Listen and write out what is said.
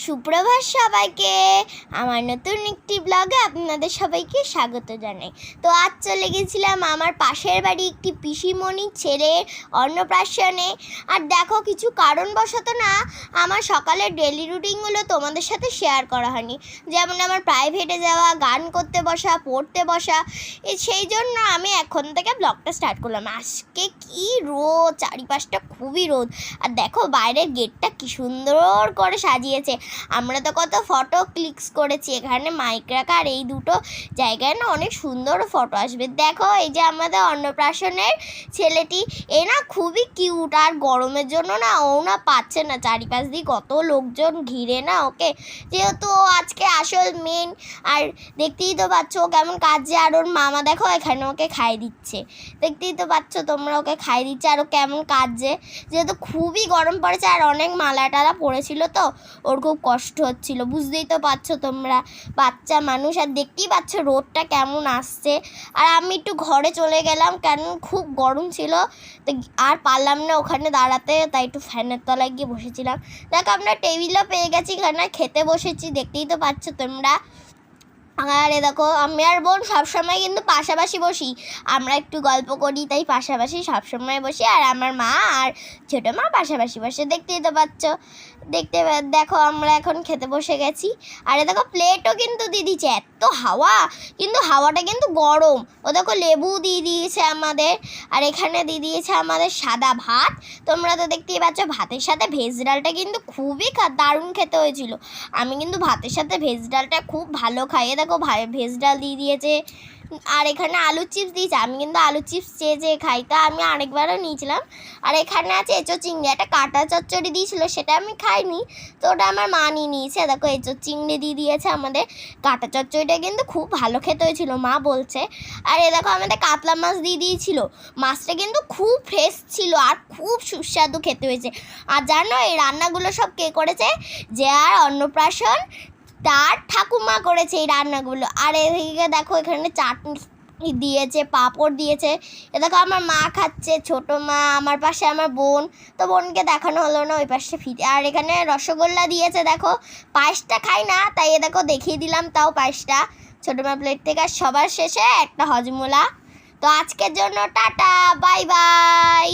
সুপ্রভাত সবাইকে। আমার নতুন একটি ব্লগে আপনাদের সবাইকে স্বাগত জানাই। তো আজ চলে গেছিলাম আমার পাশের বাড়ি একটি পিসিমণির ছেলের অন্নপ্রাশনে। আর দেখো, কিছু কারণবশত না আমার সকালের ডেলি রুটিনগুলো তোমাদের সাথে শেয়ার করা হয়নি। যেমন আমার প্রাইভেটে যাওয়া, গান করতে বসা, পড়তে বসা, সেই জন্য আমি এখন থেকে ব্লগটা স্টার্ট করলাম। আজকে কি রোদ, চারিপাশটা খুবই রোদ। আর দেখো বাইরের গেটটা কি সুন্দর করে সাজিয়েছে। আমরা তো কত ফটো ক্লিকস করেছি এখানে মাইক রাখা, আর এই দুটো জায়গায় না অনেক সুন্দর ফটো আসবে। দেখো এই যে আমাদের অন্নপ্রাশনের ছেলেটি, এ না খুবই কিউট। আর গরমের জন্য না ও না পাচ্ছে না, চারিপাশ দিয়ে কত লোকজন ঘিরে না ওকে, যেহেতু ও আজকে আসল মেন। আর দেখতেই তো পাচ্ছ ও কেমন কাজে। আর ওর মামা দেখো এখানে ওকে খাই দিচ্ছে, দেখতেই তো পাচ্ছ তোমরা, ওকে খাই দিচ্ছে। আর ও কেমন কাজে, যেহেতু খুবই গরম পড়েছে আর অনেক মালা টালা পড়েছিল, তো ওর খুব কষ্ট হচ্ছিল, বুঝতেই তো পারছো তোমরা, বাচ্চা মানুষ। আর দেখতেই পাচ্ছ রোদটা কেমন আসছে। আর আমি একটু ঘরে চলে গেলাম, কারণ খুব গরম ছিল, তো আর পারলাম না ওখানে দাঁড়াতে, তাই একটু ফ্যানের তলায় গিয়ে বসেছিলাম। দেখো আমরা টেবিলও পেয়ে গেছি, এখানে খেতে বসেছি, দেখতেই তো পাচ্ছ তোমরা। আর দেখো আমি আর বোন সবসময় কিন্তু পাশাপাশি বসি, আমরা একটু গল্প করি, তাই পাশাপাশি সবসময় বসি। আর আমার মা আর ছোটো মা পাশাপাশি বসে, দেখতেই তো পাচ্ছ। দেখো আমরা এখন খেতে বসে গেছি। আর দেখো প্লেটও কিন্তু দিয়ে দিয়েছে, এত হাওয়া, কিন্তু হাওয়াটা কিন্তু গরম। ও দেখো লেবু দিয়ে দিয়েছে আমাদের। আর এখানে দিয়ে দিয়েছে আমাদের সাদা ভাত। তোমরা তো দেখতেই পাচ্ছ ভাতের সাথে ভেজ ডালটা কিন্তু খুবই দারুণ খেতে হয়েছিল। আমি কিন্তু ভাতের সাথে ভেজ ডালটা খুব ভালো খাই। দেখো ভেজ ডাল দিয়ে দিয়েছে। আর এখানে আলু চিপস দিয়েছে, আমি কিন্তু আলু চিপস চেয়ে খাই, তা আমি আরেকবারও নিয়েছিলাম। আর এখানে আছে এঁচোড় চিংড়ি, একটা কাঁটা চচ্চড়ি দিয়েছিল, সেটা আমি খাইনি, তো ওটা আমার মা নিয়ে নিয়েছে। দেখো এঁচোড় চিংড়ি দিয়ে দিয়েছে আমাদের। কাঁটা চচ্চড়িটা কিন্তু খুব ভালো খেতে হয়েছিল মা বলছে। আর দেখো আমাদের কাতলা মাছ দিয়ে দিয়েছিল, মাছটা কিন্তু খুব ফ্রেশ ছিল আর খুব সুস্বাদু খেতে হয়েছে। আর জানো এই রান্নাগুলো সব কে করেছে? যে আর অন্নপ্রাশন তার ঠাকুমা করেছে এই রান্নাগুলো। আর এদিকে দেখো এখানে চাটনি দিয়েছে, পাঁপড় দিয়েছে। এ দেখো আমার মা খাচ্ছে, ছোটো মা, আমার পাশে আমার বোন, তো বোনকে দেখানো হলো না, ওই পাশে ফিরে। আর এখানে রসগোল্লা দিয়েছে, দেখো পায়েসটা খাই না, তাই দেখো দেখিয়ে দিলাম তাও পায়েসটা ছোটো মা প্লেট থেকে। আর সবার শেষে একটা হজমোলা। তো আজকের জন্য টাটা, বাই বাই।